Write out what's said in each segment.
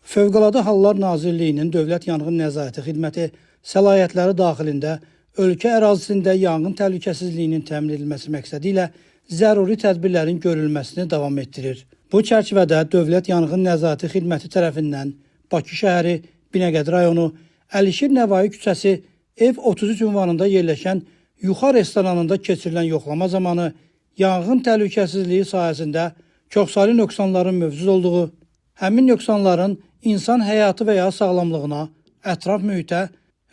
Fövqəladə Hallar Nazirliyinin Dövlət Yanğın Nəzarəti Xidməti səlahiyyətləri daxilində ölkə ərazisində yanğın təhlükəsizliyinin təmin edilməsi məqsədi ilə zəruri tədbirlərin görülməsini davam etdirir. Bu çərçivədə Dövlət Yanğın Nəzarəti Xidməti tərəfindən Bakı şəhəri, Binəqədi rayonu, Əlişir Nəvai küçəsi, Ev 33 ünvanında yerləşən Yuxa restoranında keçirilən yoxlama zamanı yanğın təhlükəsizliyi sahəsində çoxsaylı nöqsanların mövcud olduğu, həmin nöqsanların insan həyatı və ya sağlamlığına, ətraf mühitə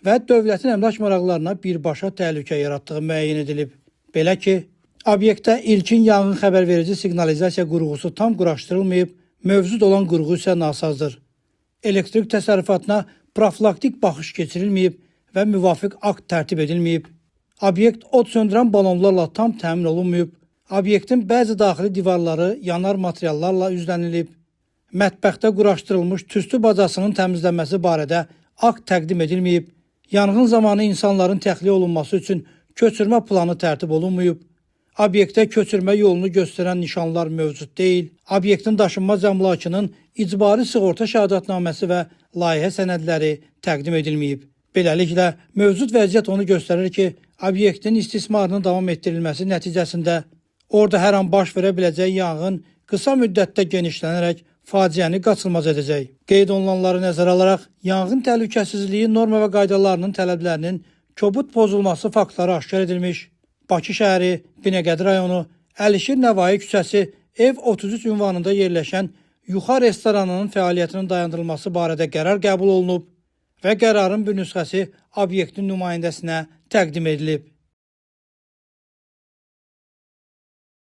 və dövlətin əmlak maraqlarına birbaşa təhlükə yaratdığı müəyyən edilib. Belə ki, obyektdə ilkin yanğın xəbərverici siqnalizasiya qurğusu tam quraşdırılmayıb, mövcud olan qurğu isə nasazdır. Elektrik təsərrüfatına profilaktik baxış keçirilməyib və müvafiq akt tərtib edilməyib. Obyekt od söndürən balonlarla tam təmin olunmayıb. Obyektin bəzi daxili divarları yanar materiallarla üzlənilib. Mətbəxdə quraşdırılmış tüstü bacasının təmizlənməsi barədə akt təqdim edilməyib. Yanğın zamanı insanların təxliyə olunması üçün köçürmə planı tərtib olunmayıb. Obyektə köçürmə yolunu göstərən nişanlar mövcud deyil. Obyektin daşınmaz əmlakının icbari sığorta şəhadətnaməsi və layihə sənədləri təqdim edilməyib. Beləliklə, mövcud vəziyyət onu göstərir ki, obyektin istismarının davam etdirilməsi nəticəsində orada hər an baş verə biləcək yanğın qısa müddətdə genişlənərək faciəni qaçılmaz edəcək. Qeyd olunanları nəzərə alaraq, yanğın təhlükəsizliyi norma və qaydalarının tələblərinin kobud pozulması faktları aşkar edilmiş. Bakı şəhəri, Binəqədi rayonu, Əlişir Nəvai küçəsi, Ev 33 ünvanında yerləşən Yuxa restoranının fəaliyyətinin dayandırılması barədə qərar qəbul olunub və qərarın bir nüsxəsi obyektin nümayəndəsinə təqdim edilib.